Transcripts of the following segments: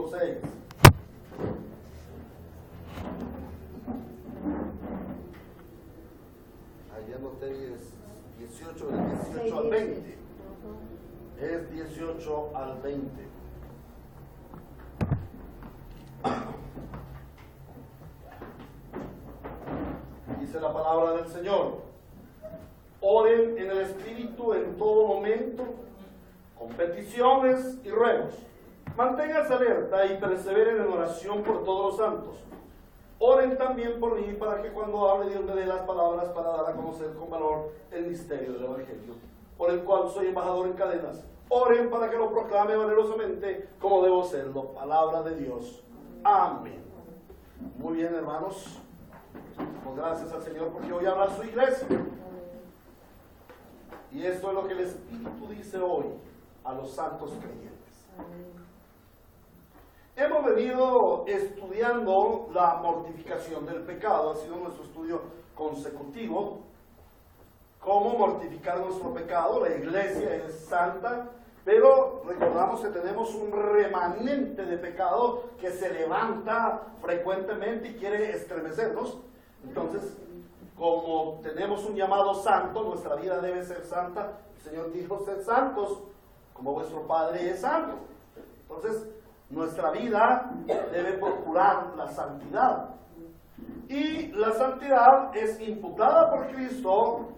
6. Ayer noté 18, del 18 al 20. Es 18 al 20. Dice la palabra del Señor: oren en el Espíritu en todo momento, con peticiones y ruegos. Manténganse alerta y perseveren en oración por todos los santos. Oren también por mí, para que cuando hable Dios me dé las palabras para dar a conocer con valor el misterio del Evangelio, por el cual soy embajador en cadenas. Oren para que lo proclame valerosamente como debo serlo. Palabra de Dios. Amén. Muy bien, hermanos. Pues gracias al Señor porque hoy habla su iglesia. Y esto es lo que el Espíritu dice hoy a los santos creyentes. Hemos venido estudiando la mortificación del pecado. Ha sido nuestro estudio consecutivo. Cómo mortificar nuestro pecado. La iglesia es santa, pero recordamos que tenemos un remanente de pecado que se levanta frecuentemente y quiere estremecernos. Entonces, como tenemos un llamado santo, nuestra vida debe ser santa. El Señor dijo: sed santos como vuestro Padre es santo. Entonces, nuestra vida debe procurar la santidad. Y la santidad es imputada por Cristo,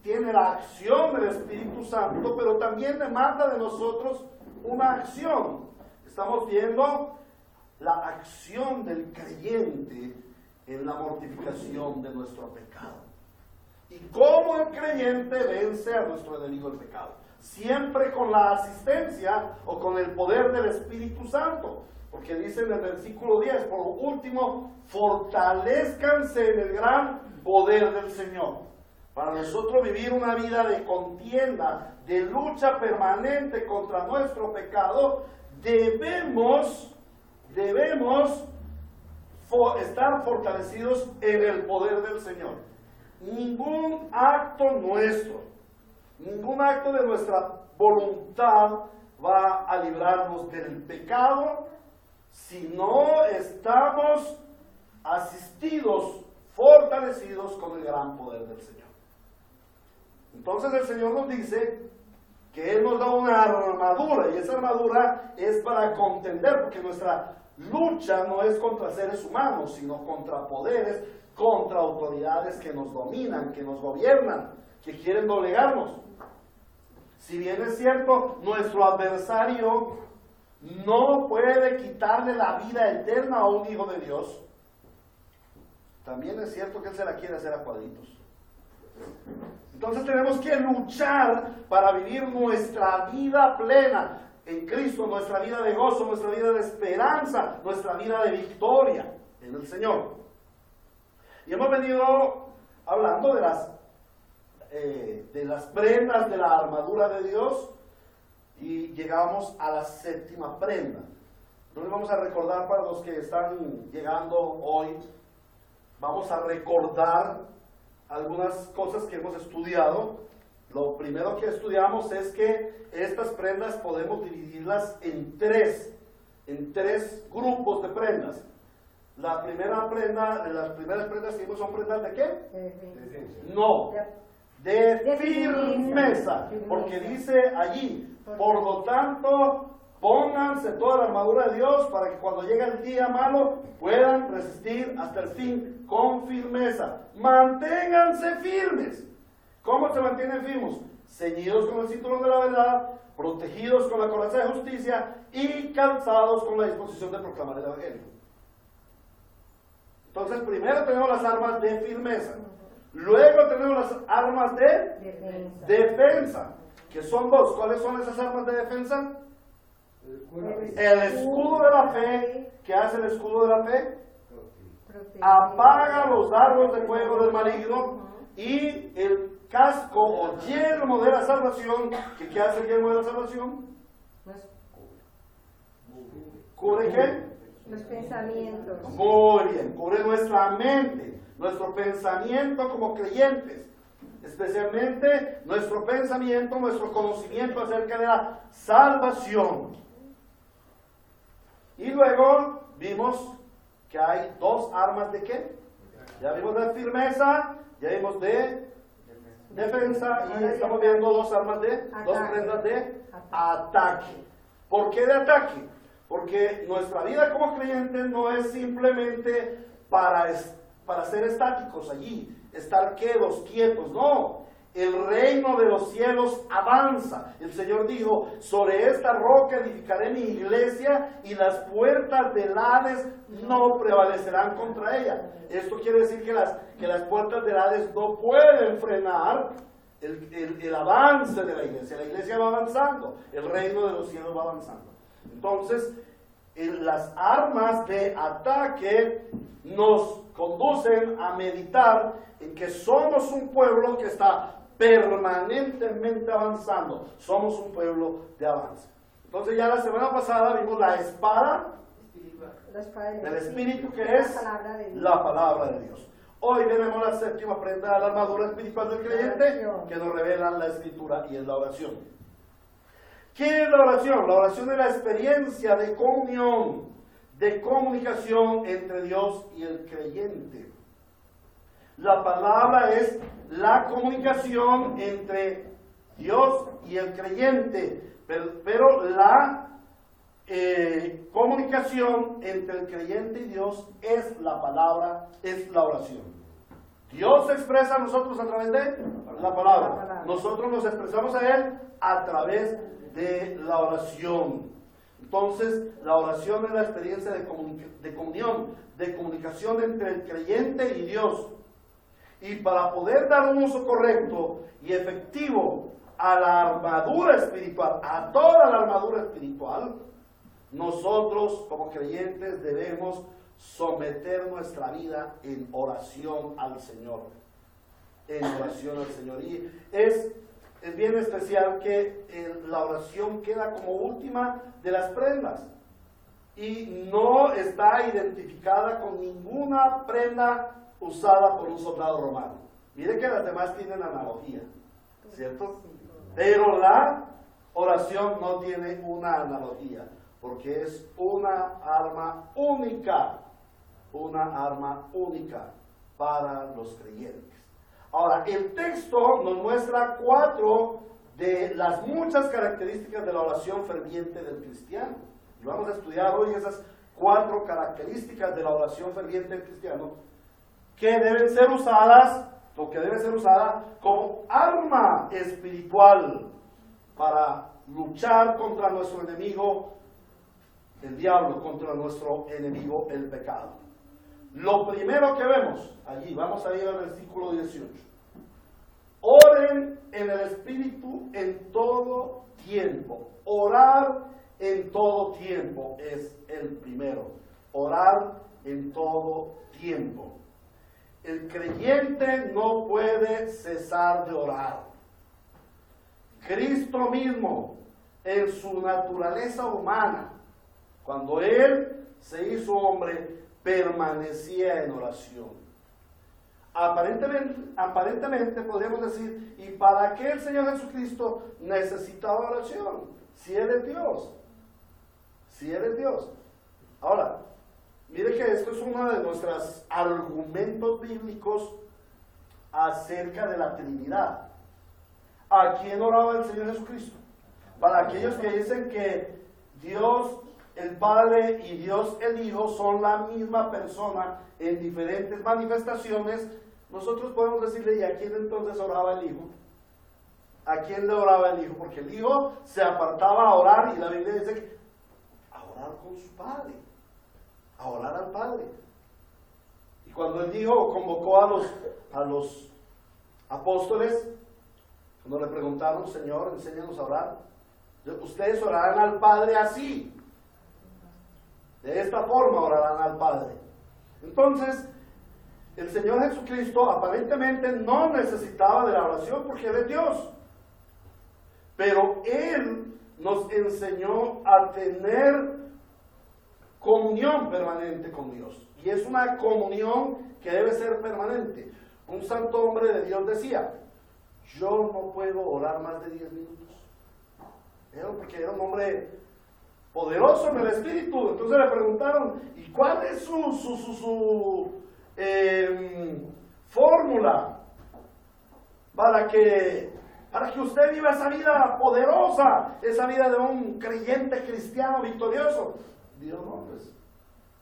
tiene la acción del Espíritu Santo, pero también demanda de nosotros una acción. Estamos viendo la acción del creyente en la mortificación de nuestro pecado. Y cómo el creyente vence a nuestro enemigo el pecado. Siempre con la asistencia o con el poder del Espíritu Santo. Porque dice en el versículo 10, por último, fortalezcanse en el gran poder del Señor. Para nosotros vivir una vida de contienda, de lucha permanente contra nuestro pecado, debemos estar fortalecidos en el poder del Señor. Ningún acto nuestro, ningún acto de nuestra voluntad va a librarnos del pecado si no estamos asistidos, fortalecidos con el gran poder del Señor. Entonces el Señor nos dice que Él nos da una armadura, y esa armadura es para contender, porque nuestra lucha no es contra seres humanos, sino contra poderes, contra autoridades que nos dominan, que nos gobiernan, que quieren doblegarnos. Si bien es cierto, nuestro adversario no puede quitarle la vida eterna a un hijo de Dios, también es cierto que Él se la quiere hacer a cuadritos. Entonces tenemos que luchar para vivir nuestra vida plena en Cristo, nuestra vida de gozo, nuestra vida de esperanza, nuestra vida de victoria en el Señor. Y hemos venido hablando de las prendas de la armadura de Dios, y llegamos a la séptima prenda. Entonces vamos a recordar, para los que están llegando hoy, vamos a recordar algunas cosas que hemos estudiado. Lo primero que estudiamos es que estas prendas podemos dividirlas en tres grupos de prendas. La primera prenda, las primeras prendas que vimos son prendas ¿de qué? No, de firmeza, porque dice allí: por lo tanto, pónganse toda la armadura de Dios para que cuando llegue el día malo puedan resistir hasta el fin con firmeza. Manténganse firmes. ¿Cómo se mantienen firmes? Ceñidos con el cinturón de la verdad, protegidos con la coraza de justicia y calzados con la disposición de proclamar el Evangelio. Entonces, primero tenemos las armas de firmeza. Luego tenemos las armas de defensa, que son dos. ¿Cuáles son esas armas de defensa? El escudo de la fe. ¿Qué hace el escudo de la fe? Apaga los dardos de fuego del maligno. Y el casco o yelmo de la salvación, ¿qué hace el yelmo de la salvación? ¿Cubre qué? Los pensamientos. Muy bien, cubre nuestra mente, nuestro pensamiento como creyentes, especialmente nuestro pensamiento, nuestro conocimiento acerca de la salvación. vimos que hay dos armas de qué? Ya vimos de firmeza, ya vimos de defensa y estamos viendo dos armas dos prendas de ataque. ¿Por qué de ataque? Porque nuestra vida como creyentes no es simplemente para ser estáticos allí, estar quietos, no. El reino de los cielos avanza. El Señor dijo, sobre esta roca edificaré mi iglesia y las puertas del Hades no prevalecerán contra ella. Esto quiere decir que las puertas del Hades no pueden frenar el avance de la iglesia. La iglesia va avanzando, el reino de los cielos va avanzando. Entonces, las armas de ataque nos conducen a meditar en que somos un pueblo que está permanentemente avanzando. Somos un pueblo de avance. Entonces ya la semana pasada vimos la espada del Espíritu, que es la palabra de Dios. Hoy tenemos la séptima prenda de la armadura espiritual del creyente, que nos revela la Escritura, y es la oración. ¿Qué es la oración? La oración es la experiencia de comunión, de comunicación entre Dios y el creyente. La palabra es la comunicación entre Dios y el creyente, pero la comunicación entre el creyente y Dios es la palabra, es la oración. Dios se expresa a nosotros a través de la palabra. Nosotros nos expresamos a Él a través de la oración. Entonces, la oración es la experiencia de comunión, de comunicación entre el creyente y Dios. Y para poder dar un uso correcto y efectivo a la armadura espiritual, a toda la armadura espiritual, nosotros como creyentes debemos someter nuestra vida en oración al Señor. En oración al Señor. Y es bien especial que la oración queda como última de las prendas. Y no está identificada con ninguna prenda usada por un soldado romano. Mire que las demás tienen analogía, ¿cierto? Pero la oración no tiene una analogía, porque es una arma única para los creyentes. Ahora, el texto nos muestra 4 de las muchas características de la oración ferviente del cristiano. Y vamos a estudiar hoy esas 4 características de la oración ferviente del cristiano, que deben ser usadas, o que debe ser usada como arma espiritual para luchar contra nuestro enemigo, el diablo, contra nuestro enemigo, el pecado. Lo primero que vemos allí, vamos a ir al versículo 18. Oren en el Espíritu en todo tiempo. Orar en todo tiempo es el primero. Orar en todo tiempo. El creyente no puede cesar de orar. Cristo mismo, en su naturaleza humana, cuando Él se hizo hombre, permanecía en oración. Aparentemente podríamos decir, ¿y para qué el Señor Jesucristo necesitaba oración? Si Él es Dios. Si Él es Dios. Ahora, mire que esto es uno de nuestros argumentos bíblicos acerca de la Trinidad. ¿A quién oraba el Señor Jesucristo? Para aquellos que dicen que Dios el Padre y Dios el Hijo son la misma persona en diferentes manifestaciones, nosotros podemos decirle, ¿y a quién entonces oraba el Hijo? ¿A quién le oraba el Hijo? Porque el Hijo se apartaba a orar, y la Biblia dice que a orar con su Padre, a orar al Padre. Y cuando el Hijo convocó a los apóstoles, cuando le preguntaron, Señor, enséñanos a orar, ustedes orarán al Padre así, de esta forma orarán al Padre. Entonces, el Señor Jesucristo aparentemente no necesitaba de la oración porque Él es Dios. Pero Él nos enseñó a tener comunión permanente con Dios. Y es una comunión que debe ser permanente. Un santo hombre de Dios decía, yo no puedo orar más de 10 minutos. Porque era un hombre poderoso en el Espíritu. Entonces le preguntaron, ¿y cuál es su fórmula para que usted viva esa vida poderosa, esa vida de un creyente cristiano victorioso? Dijo, no, pues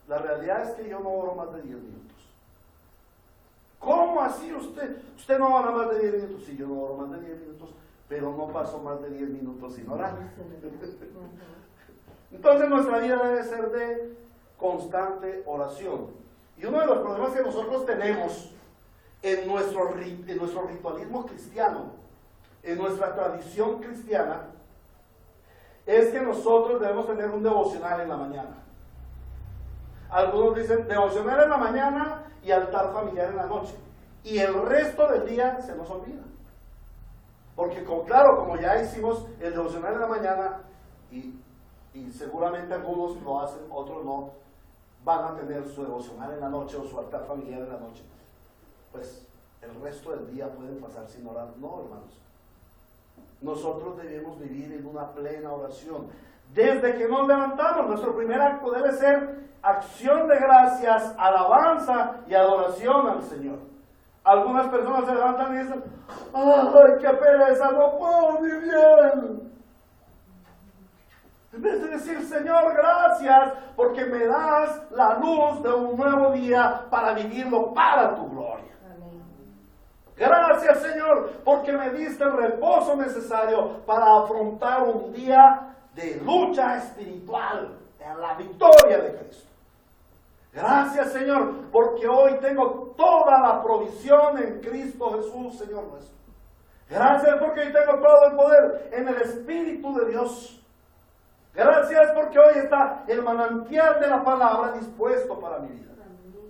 la realidad es que yo no oro más de 10 minutos. ¿Cómo así usted? ¿Usted no ora más de 10 minutos? Sí, yo no oro más de 10 minutos, pero no paso más de 10 minutos sin orar. Entonces nuestra vida debe ser de constante oración. Y uno de los problemas que nosotros tenemos en nuestro ritualismo cristiano, en nuestra tradición cristiana, es que nosotros debemos tener un devocional en la mañana. Algunos dicen devocional en la mañana y altar familiar en la noche. Y el resto del día se nos olvida. Porque claro, como ya hicimos el devocional en la mañana y seguramente algunos lo hacen, otros no, van a tener su devocional en la noche o su altar familiar en la noche, pues el resto del día pueden pasar sin orar. No, hermanos. Nosotros debemos vivir en una plena oración. Desde que nos levantamos, nuestro primer acto debe ser acción de gracias, alabanza y adoración al Señor. Algunas personas se levantan y dicen, ¡ay, qué pereza! No puedo vivir. En vez de decir, Señor, gracias, porque me das la luz de un nuevo día para vivirlo para tu gloria. Amén. Gracias, Señor, porque me diste el reposo necesario para afrontar un día de lucha espiritual, en la victoria de Cristo. Gracias, Señor, porque hoy tengo toda la provisión en Cristo Jesús, Señor nuestro. Gracias porque hoy tengo todo el poder en el Espíritu de Dios. Gracias porque hoy está el manantial de la palabra dispuesto para mi vida.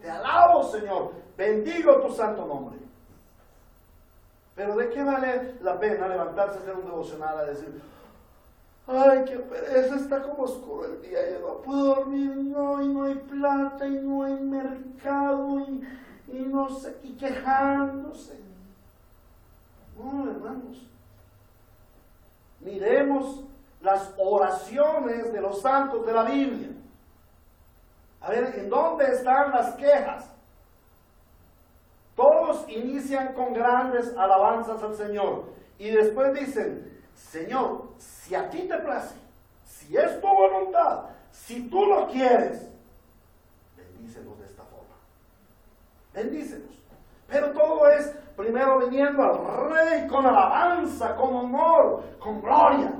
Te alabo, Señor. Bendigo tu santo nombre. Pero ¿de qué vale la pena levantarse a hacer un devocional a decir, ay, qué pereza, está como oscuro el día, yo no puedo dormir, no, y no hay plata, y no hay mercado, y no sé, y quejándose? No, hermanos. Miremos las oraciones de los santos de la Biblia. A ver, ¿en dónde están las quejas? Todos inician con grandes alabanzas al Señor y después dicen, Señor, si a ti te place, si es tu voluntad, si tú lo quieres, bendícenos de esta forma. Bendícenos. Pero todo es primero viniendo al Rey con alabanza, con honor, con gloria.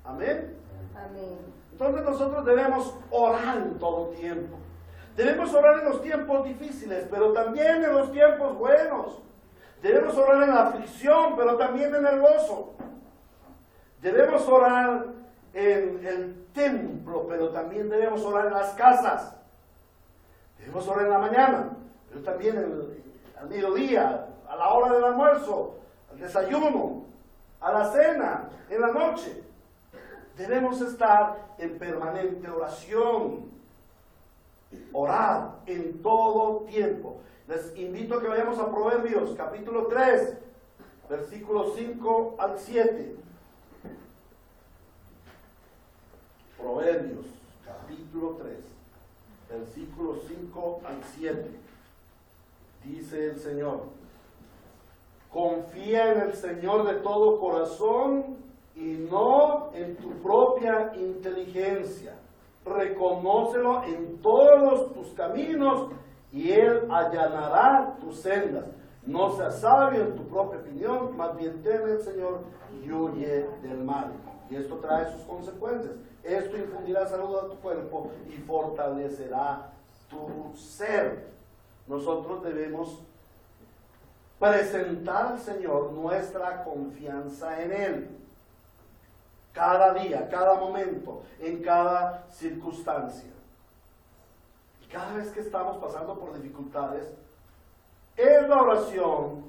Amén. Amén. Entonces nosotros debemos orar en todo tiempo. Debemos orar en los tiempos difíciles, pero también en los tiempos buenos. Debemos orar en la aflicción, pero también en el gozo. Debemos orar en el templo, pero también debemos orar en las casas. Debemos orar en la mañana, pero también al mediodía, a la hora del almuerzo, al desayuno, a la cena, en la noche. Debemos estar en permanente oración. Orar en todo tiempo. Les invito a que vayamos a Proverbios, capítulo 3, versículos 5 al 7. Proverbios, capítulo 3, versículos 5 al 7. Dice el Señor, confía en el Señor de todo corazón y no en tu propia inteligencia. Reconócelo en todos tus caminos y Él allanará tus sendas. No seas sabio en tu propia opinión, más bien teme al Señor y huye del mal. Y esto trae sus consecuencias. Esto infundirá salud a tu cuerpo y fortalecerá tu ser. Nosotros debemos presentar al Señor nuestra confianza en Él. Cada día, cada momento, en cada circunstancia. Y cada vez que estamos pasando por dificultades, es la oración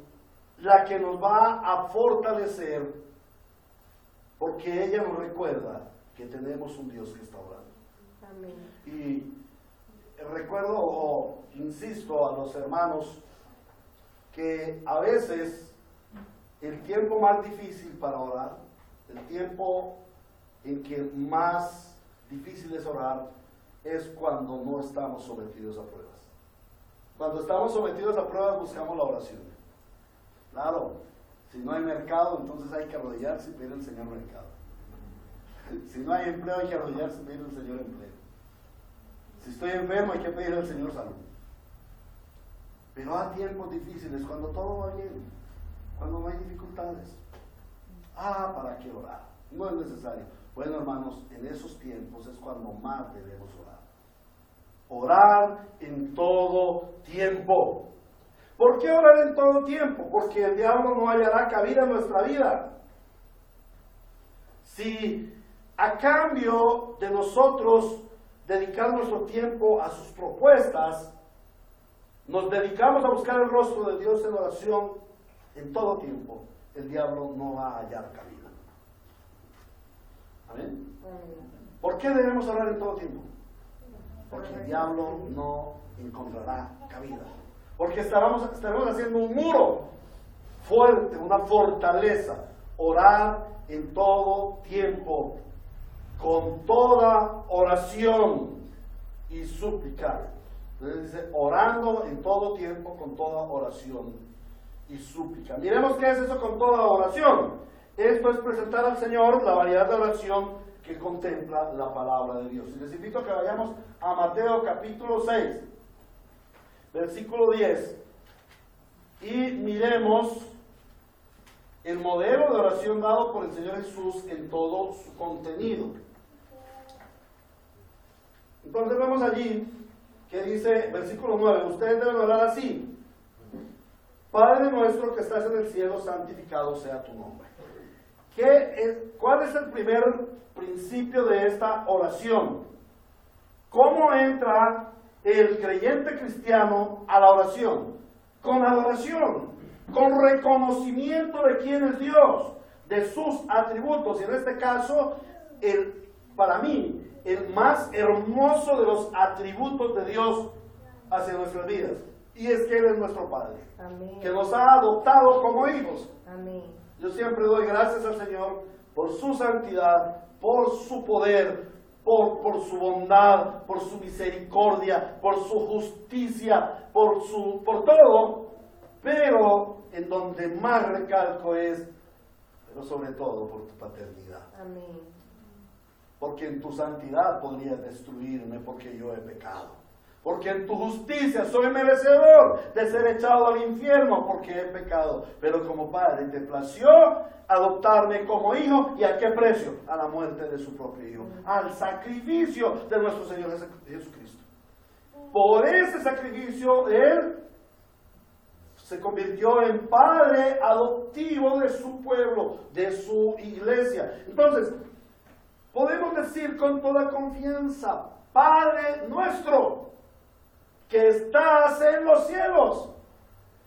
la que nos va a fortalecer, porque ella nos recuerda que tenemos un Dios que está orando. Amén. Y recuerdo o insisto a los hermanos que a veces el tiempo más difícil para orar, el tiempo en que más difícil es orar es cuando no estamos sometidos a pruebas. Cuando estamos sometidos a pruebas buscamos la oración. Claro, si no hay mercado, entonces hay que arrodillarse y pedir al Señor mercado. Si no hay empleo, hay que arrodillarse y pedir al Señor empleo. Si estoy enfermo, hay que pedir al Señor salud. Pero hay tiempos difíciles, cuando todo va bien, cuando no hay dificultades. ¿Para qué orar? No es necesario. Bueno, hermanos, en esos tiempos es cuando más debemos orar. Orar en todo tiempo. ¿Por qué orar en todo tiempo? Porque el diablo no hallará cabida en nuestra vida. Si a cambio de nosotros dedicar nuestro tiempo a sus propuestas, nos dedicamos a buscar el rostro de Dios en oración en todo tiempo, el diablo no va a hallar cabida. ¿Amén? ¿Por qué debemos orar en todo tiempo? Porque el diablo no encontrará cabida. Porque estaremos haciendo un muro fuerte, una fortaleza. Orar en todo tiempo, con toda oración y súplica. Entonces dice, orando en todo tiempo, con toda oración y súplica. Miremos qué es eso con toda oración. Esto es presentar al Señor la variedad de oración que contempla la palabra de Dios. Y les invito a que vayamos a Mateo capítulo 6, versículo 10, y miremos el modelo de oración dado por el Señor Jesús en todo su contenido. Entonces vemos allí que dice, versículo 9, ustedes deben orar así: Padre nuestro que estás en el cielo, santificado sea tu nombre. ¿Cuál es el primer principio de esta oración? ¿Cómo entra el creyente cristiano a la oración? Con adoración, con reconocimiento de quién es Dios, de sus atributos, y en este caso, para mí, el más hermoso de los atributos de Dios hacia nuestras vidas, y es que Él es nuestro Padre. Amén. Que nos ha adoptado como hijos. Amén. Yo siempre doy gracias al Señor por su santidad, por su poder, por su bondad, por su misericordia, por su justicia, por todo, pero en donde más recalco es, pero sobre todo por tu paternidad. Amén. Porque en tu santidad podrías destruirme porque yo he pecado. Porque en tu justicia soy merecedor de ser echado al infierno porque he pecado. Pero como Padre te plació adoptarme como hijo. ¿Y a qué precio? A la muerte de su propio hijo. Al sacrificio de nuestro Señor Jesucristo. Por ese sacrificio Él se convirtió en Padre adoptivo de su pueblo, de su iglesia. Entonces, podemos decir con toda confianza: Padre nuestro que estás en los cielos.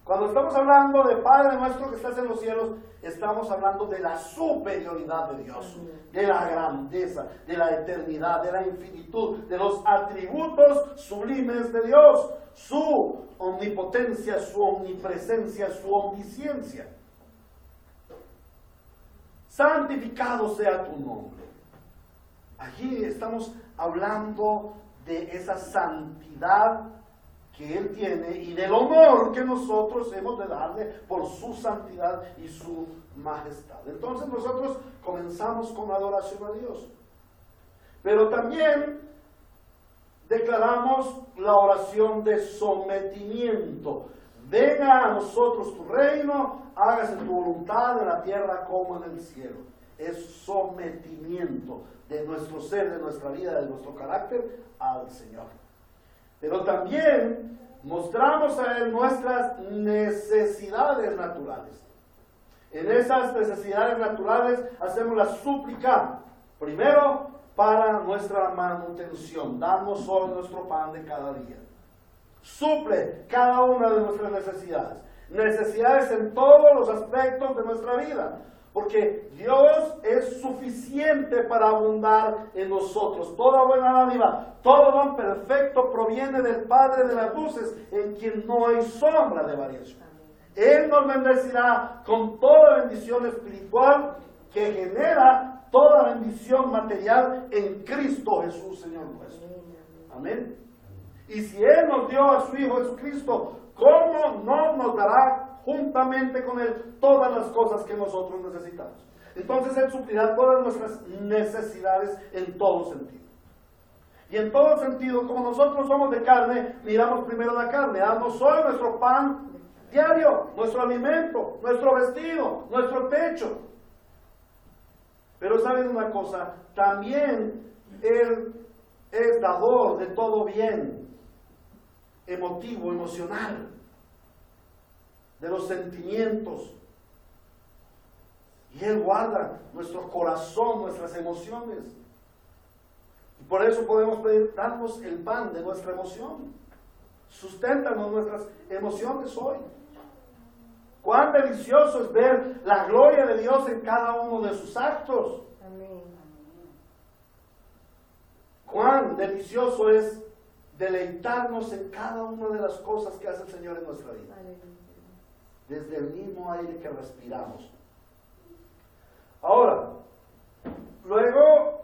Cuando estamos hablando de Padre nuestro que estás en los cielos, estamos hablando de la superioridad de Dios, de la grandeza, de la eternidad, de la infinitud, de los atributos sublimes de Dios, su omnipotencia, su omnipresencia, su omnisciencia. Santificado sea tu nombre. Allí estamos hablando de esa santidad que Él tiene y del honor que nosotros hemos de darle por su santidad y su majestad. Entonces nosotros comenzamos con adoración a Dios, pero también declaramos la oración de sometimiento. Venga a nosotros tu reino, hágase tu voluntad en la tierra como en el cielo. Es sometimiento de nuestro ser, de nuestra vida, de nuestro carácter al Señor. Pero también mostramos a Él nuestras necesidades naturales. En esas necesidades naturales hacemos la súplica, primero para nuestra manutención. Danos hoy nuestro pan de cada día. Suple cada una de nuestras necesidades. Necesidades en todos los aspectos de nuestra vida. Porque Dios es suficiente para abundar en nosotros. Toda buena dádiva, todo don perfecto proviene del Padre de las luces, en quien no hay sombra de variación. Él nos bendecirá con toda bendición espiritual que genera toda bendición material en Cristo Jesús, Señor nuestro. Amén. Y si Él nos dio a su Hijo Jesucristo, ¿cómo no nos dará juntamente con Él todas las cosas que nosotros necesitamos? Entonces Él suplirá todas nuestras necesidades en todo sentido. Y en todo sentido, como nosotros somos de carne, miramos primero la carne. Danos hoy nuestro pan diario, nuestro alimento, nuestro vestido, nuestro techo. Pero ¿saben una cosa? También Él es dador de todo bien emotivo, emocional, de los sentimientos. Y Él guarda nuestro corazón, nuestras emociones. Y por eso podemos pedir, darnos el pan de nuestra emoción. Susténtanos nuestras emociones hoy. Cuán delicioso es ver la gloria de Dios en cada uno de sus actos. Amén. Cuán delicioso es deleitarnos en cada una de las cosas que hace el Señor en nuestra vida. Desde el mismo aire que respiramos. Ahora, luego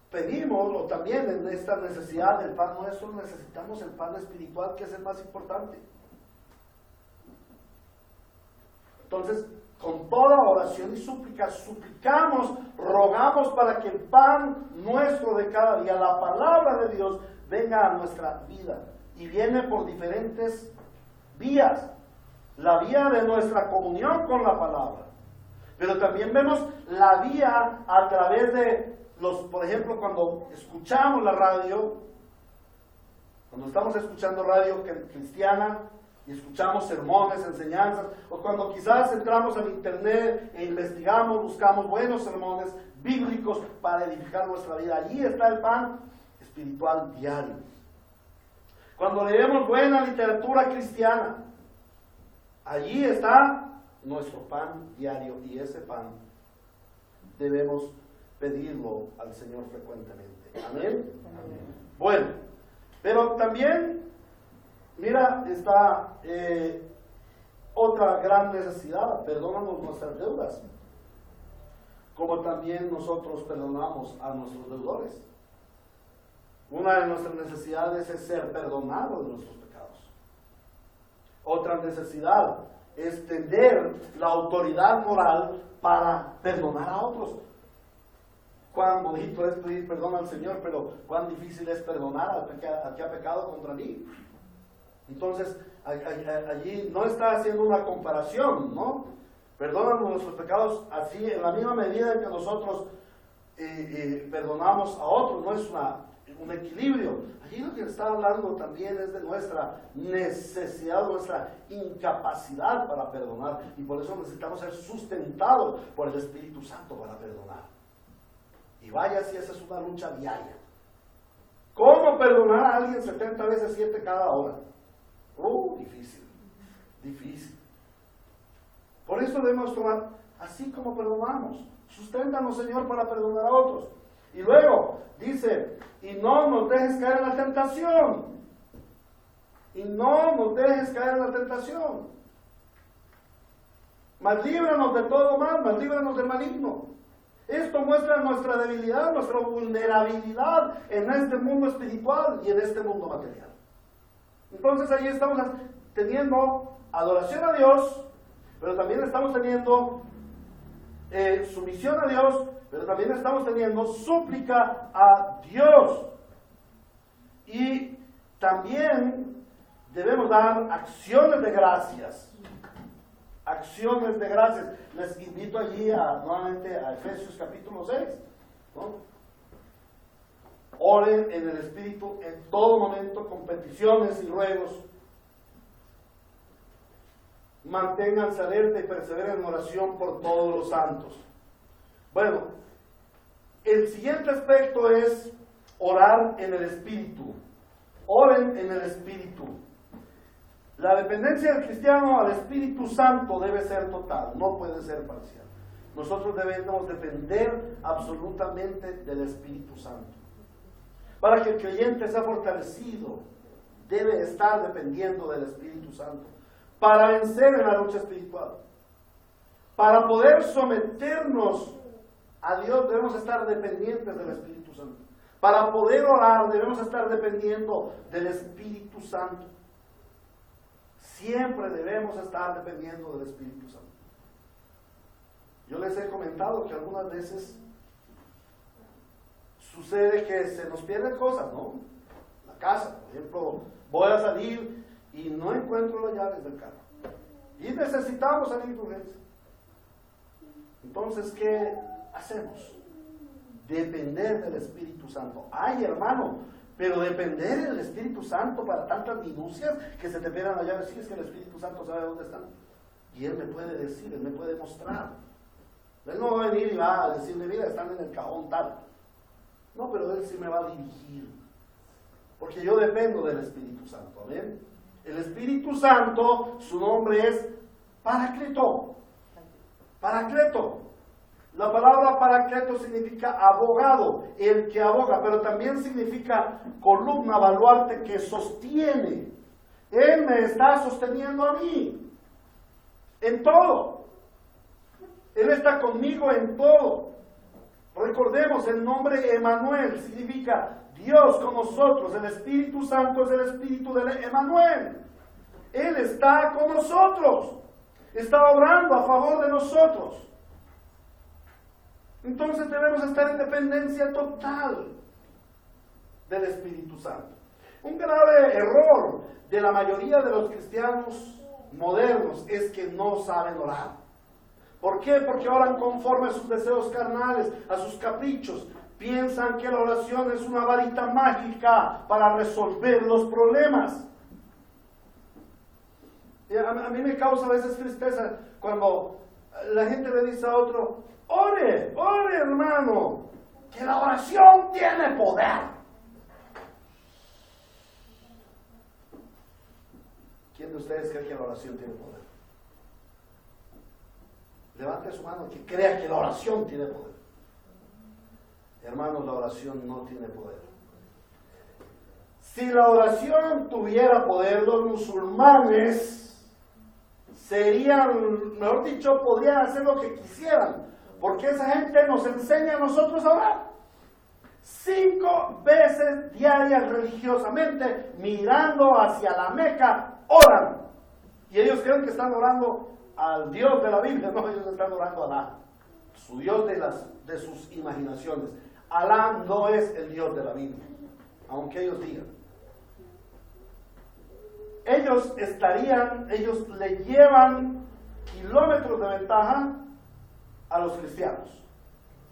pedimos, o también en esta necesidad del pan nuestro, necesitamos el pan espiritual, que es el más importante. Entonces, con toda oración y súplica, suplicamos, rogamos para que el pan nuestro de cada día, la palabra de Dios, venga a nuestra vida. Y viene por diferentes vías. La vía de nuestra comunión con la palabra. Pero también vemos la vía a través de por ejemplo, cuando escuchamos la radio, cuando estamos escuchando radio cristiana y escuchamos sermones, enseñanzas, o cuando quizás entramos al internet e investigamos, buscamos buenos sermones bíblicos para edificar nuestra vida. Allí está el pan espiritual diario. Cuando leemos buena literatura cristiana, allí está nuestro pan diario, y ese pan debemos pedirlo al Señor frecuentemente. Amén. Amén. Bueno, pero también, mira, está otra gran necesidad: perdónanos nuestras deudas, como también nosotros perdonamos a nuestros deudores. Una de nuestras necesidades es ser perdonados de nuestros pecados. Otra necesidad es tener la autoridad moral para perdonar a otros. Cuán bonito es pedir perdón al Señor, pero cuán difícil es perdonar al que ha pecado contra mí. Entonces, allí no está haciendo una comparación, ¿no? Perdónanos nuestros pecados así, en la misma medida en que nosotros perdonamos a otros. No es un equilibrio. Allí lo que está hablando también es de nuestra necesidad, nuestra incapacidad para perdonar. Y por eso necesitamos ser sustentados por el Espíritu Santo para perdonar. Y vaya si esa es una lucha diaria. ¿Cómo perdonar a alguien 70 veces 7 cada hora? Difícil, difícil. Por eso debemos tomar, así como perdonamos. Susténtanos, Señor, para perdonar a otros. Y luego dice, y no nos dejes caer en la tentación. Y no nos dejes caer en la tentación. Mas líbranos de todo mal, mas líbranos del maligno. Esto muestra nuestra debilidad, nuestra vulnerabilidad en este mundo espiritual y en este mundo material. Entonces allí estamos teniendo adoración a Dios, pero también estamos teniendo sumisión a Dios, pero también estamos teniendo súplica a Dios. Y también debemos dar acciones de gracias. Acciones de gracias. Les invito allí nuevamente a Efesios capítulo 6, ¿no? Oren en el Espíritu en todo momento con peticiones y ruegos. Manténganse alerta y perseveren en oración por todos los santos. Bueno, el siguiente aspecto es orar en el Espíritu. Oren en el Espíritu. La dependencia del cristiano al Espíritu Santo debe ser total, no puede ser parcial. Nosotros debemos depender absolutamente del Espíritu Santo. Para que el creyente sea fortalecido, debe estar dependiendo del Espíritu Santo. Para vencer en la lucha espiritual. Para poder someternos a Dios debemos estar dependientes del Espíritu Santo. Para poder orar debemos estar dependiendo del Espíritu Santo. Siempre debemos estar dependiendo del Espíritu Santo. Yo les he comentado que algunas veces sucede que se nos pierden cosas, ¿no? La casa, por ejemplo, voy a salir y no encuentro las llaves del carro. Y necesitamos salir de urgencia. Entonces, ¿qué hacemos? Depender del Espíritu Santo. Ay, hermano, pero depender del Espíritu Santo para tantas minucias que se te pierdan las llaves. Sí, es que el Espíritu Santo sabe dónde están. Y Él me puede decir, Él me puede mostrar. Él no va a venir y va a decirle, mira, están en el cajón tal. No, pero Él sí me va a dirigir. Porque yo dependo del Espíritu Santo. ¿Amén? El Espíritu Santo, su nombre es Paracleto. Paracleto. La palabra Paracleto significa abogado, el que aboga, pero también significa columna, baluarte que sostiene. Él me está sosteniendo a mí en todo. Él está conmigo en todo. Recordemos, el nombre Emanuel significa Dios con nosotros. El Espíritu Santo es el Espíritu de Emanuel. Él está con nosotros. Está obrando a favor de nosotros. Entonces debemos estar en dependencia total del Espíritu Santo. Un grave error de la mayoría de los cristianos modernos es que no saben orar. ¿Por qué? Porque oran conforme a sus deseos carnales, a sus caprichos. Piensan que la oración es una varita mágica para resolver los problemas. Y a mí me causa a veces tristeza cuando la gente le dice a otro, ore, ore hermano, que la oración tiene poder. ¿Quién de ustedes cree que la oración tiene poder? Levante su mano que crea que la oración tiene poder. Hermanos, la oración no tiene poder. Si la oración tuviera poder, los musulmanes serían, mejor dicho, podrían hacer lo que quisieran, porque esa gente nos enseña a nosotros a orar 5 veces diarias religiosamente, mirando hacia la Meca, oran, y ellos creen que están orando al Dios de la Biblia. No, ellos están orando a Alá, su Dios de sus imaginaciones. Alá no es el Dios de la Biblia, aunque ellos digan. Ellos le llevan kilómetros de ventaja a los cristianos.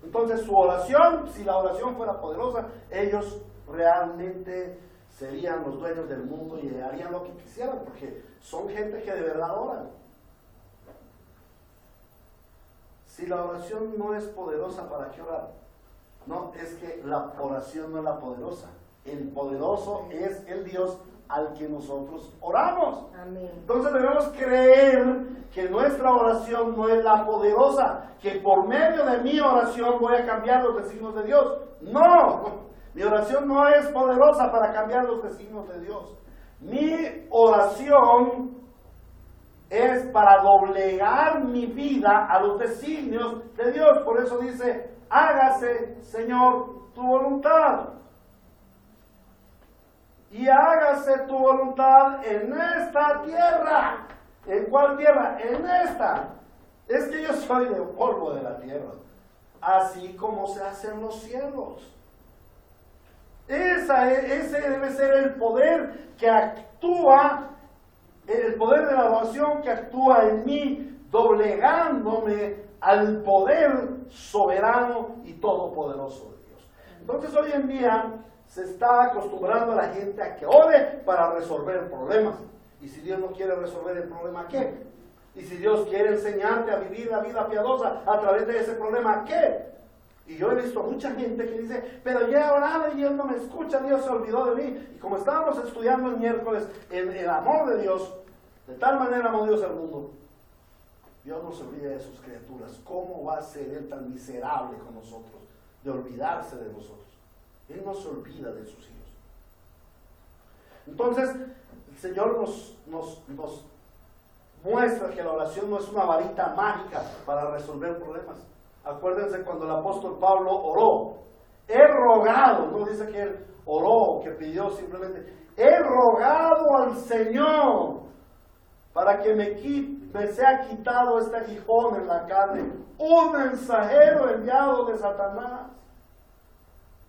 Entonces su oración, si la oración fuera poderosa, ellos realmente serían los dueños del mundo y harían lo que quisieran, porque son gente que de verdad oran. Si la oración no es poderosa, ¿para qué orar? No, es que la oración no es la poderosa. El poderoso es el Dios al que nosotros oramos. Amén. Entonces debemos creer que nuestra oración no es la poderosa, que por medio de mi oración voy a cambiar los designios de Dios. No, mi oración no es poderosa para cambiar los designios de Dios. Mi oración es para doblegar mi vida a los designios de Dios. Por eso dice, hágase, Señor, tu voluntad. Y hágase tu voluntad en esta tierra. ¿En cuál tierra? En esta. Es que yo soy del polvo de la tierra, así como se hacen los cielos. Ese debe ser el poder que actúa, el poder de la oración que actúa en mí, doblegándome al poder soberano y todopoderoso de Dios. Entonces hoy en día se está acostumbrando a la gente a que ore para resolver problemas. Y si Dios no quiere resolver el problema, ¿qué? Y si Dios quiere enseñarte a vivir la vida piadosa a través de ese problema, ¿qué? Y yo he visto mucha gente que dice, pero ya he orado y Dios no me escucha, Dios se olvidó de mí. Y como estábamos estudiando el miércoles, el amor de Dios, de tal manera amó Dios al mundo. Dios no se olvida de sus criaturas. ¿Cómo va a ser Él tan miserable con nosotros, de olvidarse de nosotros? Él no se olvida de sus hijos. Entonces, el Señor nos muestra que la oración no es una varita mágica para resolver problemas. Acuérdense cuando el apóstol Pablo oró. He rogado, no dice que él oró, que pidió simplemente. He rogado al Señor para que me sea quitado este aguijón en la carne. Un mensajero enviado de Satanás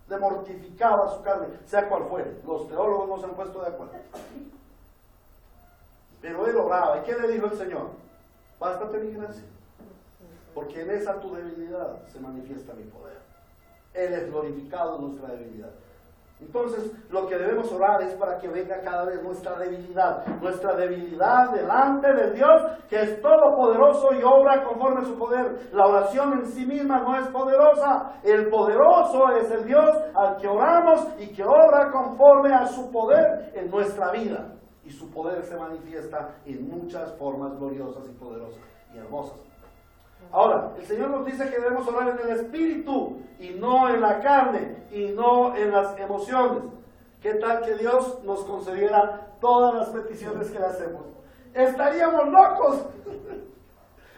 le mortificaba su carne, sea cual fuere. Los teólogos no se han puesto de acuerdo. Pero él oraba. ¿Y qué le dijo el Señor? Bástate mi gracia, porque en esa tu debilidad se manifiesta mi poder. Él es glorificado en nuestra debilidad. Entonces, lo que debemos orar es para que venga cada vez nuestra debilidad delante de Dios, que es todopoderoso y obra conforme a su poder. La oración en sí misma no es poderosa. El poderoso es el Dios al que oramos y que obra conforme a su poder en nuestra vida. Y su poder se manifiesta en muchas formas gloriosas y poderosas y hermosas. Ahora, el Señor nos dice que debemos orar en el Espíritu y no en la carne y no en las emociones. ¿Qué tal que Dios nos concediera todas las peticiones que le hacemos? Estaríamos locos,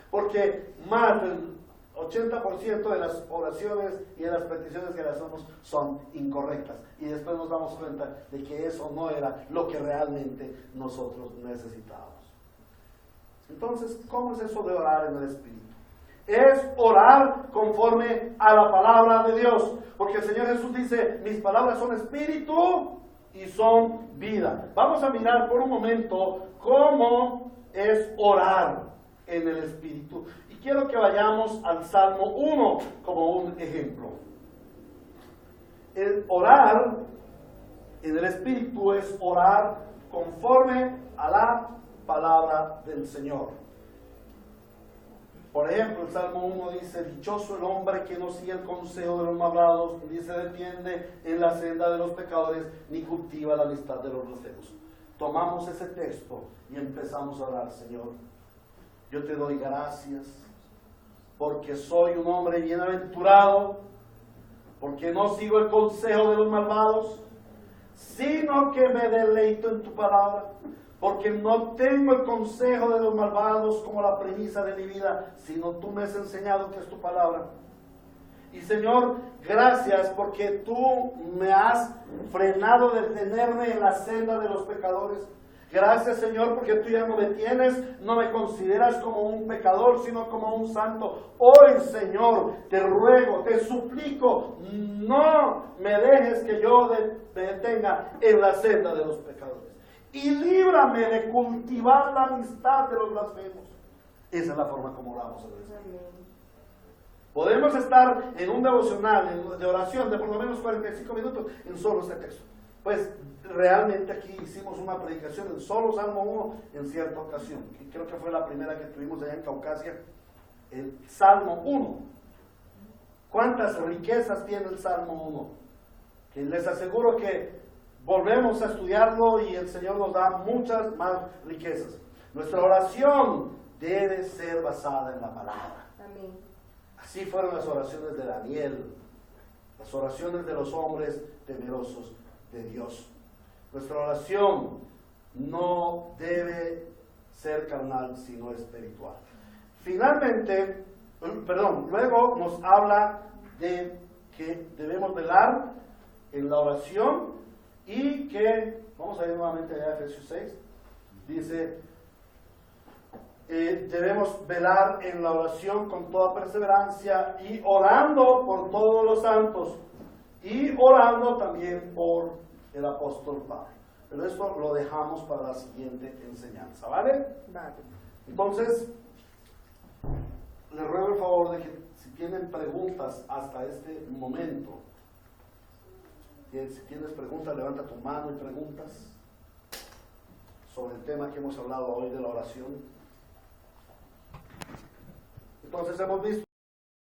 porque más del 80% de las oraciones y de las peticiones que le hacemos son incorrectas. Y después nos damos cuenta de que eso no era lo que realmente nosotros necesitábamos. Entonces, ¿cómo es eso de orar en el Espíritu? Es orar conforme a la palabra de Dios. Porque el Señor Jesús dice, mis palabras son espíritu y son vida. Vamos a mirar por un momento cómo es orar en el Espíritu. Y quiero que vayamos al Salmo 1 como un ejemplo. El orar en el Espíritu es orar conforme a la palabra del Señor. Por ejemplo, el Salmo 1 dice, dichoso el hombre que no sigue el consejo de los malvados, ni se detiene en la senda de los pecadores, ni cultiva la amistad de los groseros. Tomamos ese texto y empezamos a orar. Señor, yo te doy gracias porque soy un hombre bienaventurado, porque no sigo el consejo de los malvados, sino que me deleito en tu palabra. Porque no tengo el consejo de los malvados como la premisa de mi vida, sino tú me has enseñado que es tu palabra. Y Señor, gracias porque tú me has frenado de detenerme en la senda de los pecadores. Gracias, Señor, porque tú ya no me tienes, no me consideras como un pecador, sino como un santo. Hoy, Señor, te ruego, te suplico, no me dejes que yo me detenga en la senda de los pecadores. Y líbrame de cultivar la amistad de los blasfemos. Esa es la forma como oramos a Dios. Podemos estar en un devocional de oración de por lo menos 45 minutos en solo este texto. Pues realmente aquí hicimos una predicación en solo Salmo 1 en cierta ocasión. Y creo que fue la primera que tuvimos allá en Caucasia, el Salmo 1. ¿Cuántas riquezas tiene el Salmo 1? Que les aseguro que volvemos a estudiarlo y el Señor nos da muchas más riquezas. Nuestra oración debe ser basada en la palabra. Amén. Así fueron las oraciones de Daniel, las oraciones de los hombres temerosos de Dios. Nuestra oración no debe ser carnal, sino espiritual. Finalmente, luego nos habla de que debemos velar en la oración. Y que, vamos a ir nuevamente allá a Efesios 6, dice, debemos velar en la oración con toda perseverancia y orando por todos los santos y orando también por el apóstol Pablo. Pero esto lo dejamos para la siguiente enseñanza, ¿vale? Vale. Entonces, les ruego el favor de que si tienen preguntas hasta este momento, si tienes preguntas, levanta tu mano y preguntas sobre el tema que hemos hablado hoy de la oración. Entonces hemos visto